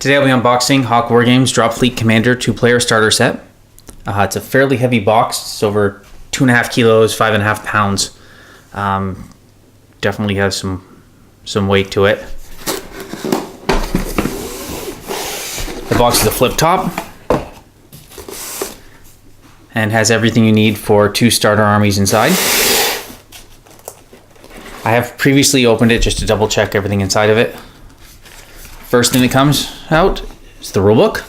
Today I'll be unboxing Hawk Wargames Dropfleet Commander 2-player starter set. It's a fairly heavy box. It's over 2.5 kilos, 5.5 pounds. Definitely has some weight to it. The box is a flip top and has everything you need for 2 starter armies inside. I have previously opened it just to double check everything inside of it. First thing that comes out is the rulebook.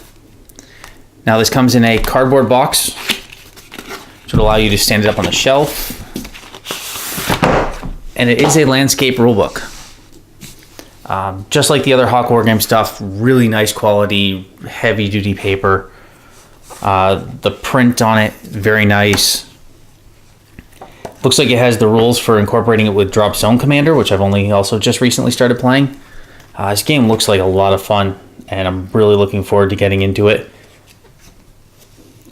Now this comes in a cardboard box, which would allow you to stand it up on the shelf. And it is a landscape rulebook. Just like the other Hawk Wargame stuff, really nice quality, heavy duty paper. The print on it, very nice. Looks like it has the rules for incorporating it with Dropfleet Commander, which I've only also just recently started playing. This game looks like a lot of fun, and I'm really looking forward to getting into it.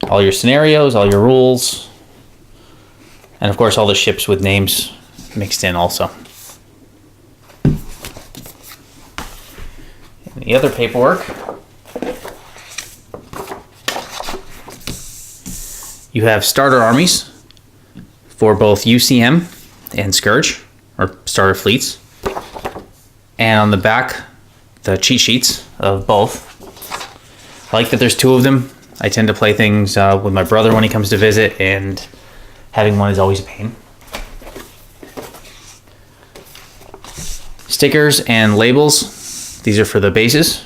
All your scenarios, all your rules, and of course all the ships with names mixed in also. And the other paperwork, you have starter armies for both UCM and Scourge, or starter fleets. And on the back, the cheat sheets of both. I like that there's 2 of them. I tend to play things with my brother when he comes to visit, and having one is always a pain. Stickers and labels. These are for the bases.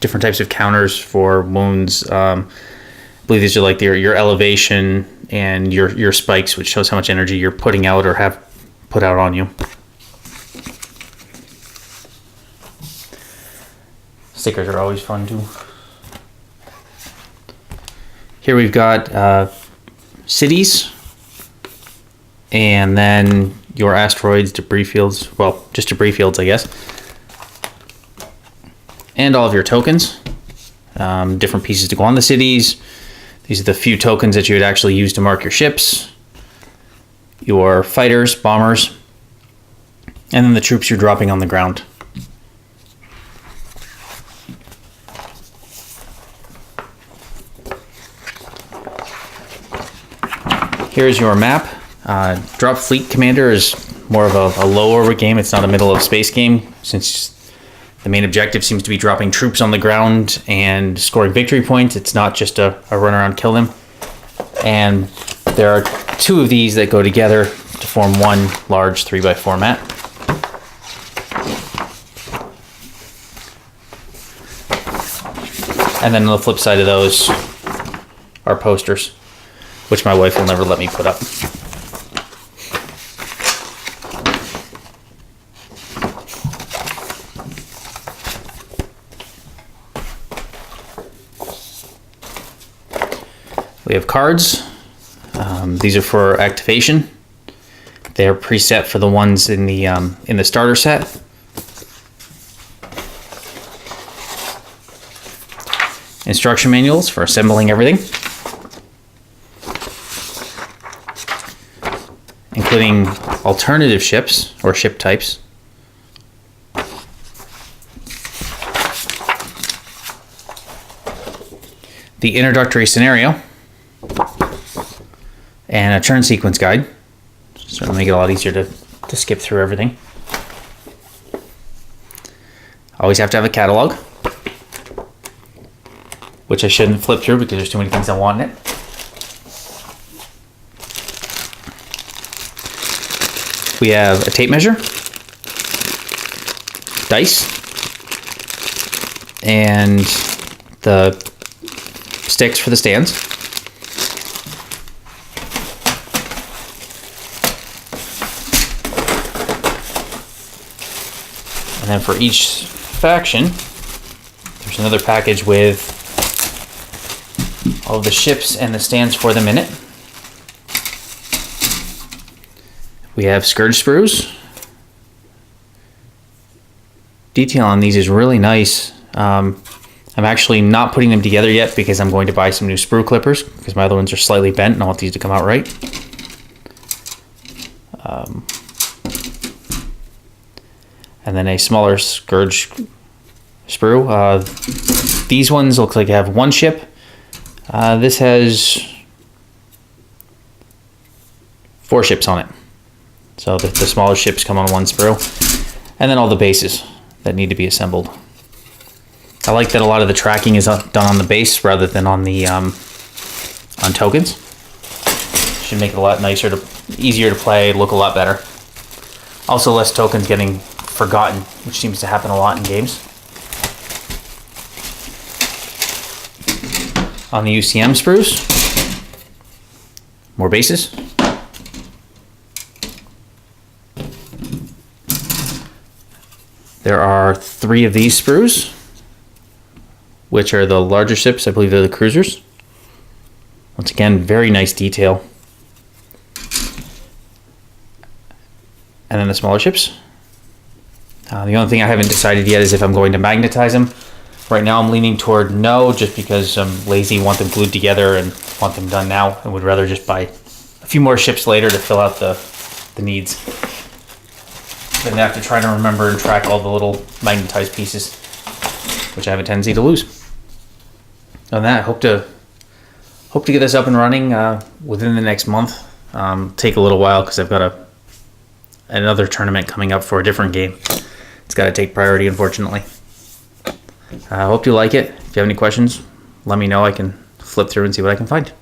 Different types of counters for wounds. I believe these are like your elevation and your spikes, which shows how much energy you're putting out or have put out on you. Stickers are always fun too. Here we've got cities, and then your asteroids, debris fields, well, just debris fields, I guess. And all of your tokens, different pieces to go on the cities. These are the few tokens that you would actually use to mark your ships, your fighters, bombers, and then the troops you're dropping on the ground. Here's your map. Dropfleet Commander is more of a lower game. It's not a middle of space game, since the main objective seems to be dropping troops on the ground and scoring victory points. It's not just a run around, kill them. And there are 2 of these that go together to form one large 3x4 map. And then on the flip side of those are posters, which my wife will never let me put up. We have cards. These are for activation. They are preset for the ones in the starter set. Instruction manuals for assembling everything, including alternative ships or ship types. The introductory scenario, and a turn sequence guide. So it'll make it a lot easier to skip through everything. Always have to have a catalog, which I shouldn't flip through because there's too many things I want in it. We have a tape measure, dice, and the sticks for the stands. And then for each faction, there's another package with all of the ships and the stands for them in it. We have Scourge sprues. Detail on these is really nice. I'm actually not putting them together yet because I'm going to buy some new sprue clippers because my other ones are slightly bent and I want these to come out right. and then a smaller Scourge sprue. These ones look like they have one ship. This has 4 ships on it. So the smaller ships come on one sprue. And then all the bases that need to be assembled. I like that a lot of the tracking is done on the base rather than on the on tokens. Should make it a lot nicer, easier to play, look a lot better. Also less tokens getting forgotten, which seems to happen a lot in games. On the UCM sprues, more bases. There are 3 of these sprues, which are the larger ships. I believe they're the cruisers. Once again, very nice detail. And then the smaller ships. The only thing I haven't decided yet is if I'm going to magnetize them. Right now I'm leaning toward no, just because I'm lazy, want them glued together and want them done now, and would rather just buy a few more ships later to fill out the needs. Then I have to try to remember and track all the little magnetized pieces, which I have a tendency to lose. On that, hope to get this up and running within the next month. Take a little while because I've got another tournament coming up for a different game. It's got to take priority, unfortunately. I hope you like it. If you have any questions, let me know. I can flip through and see what I can find.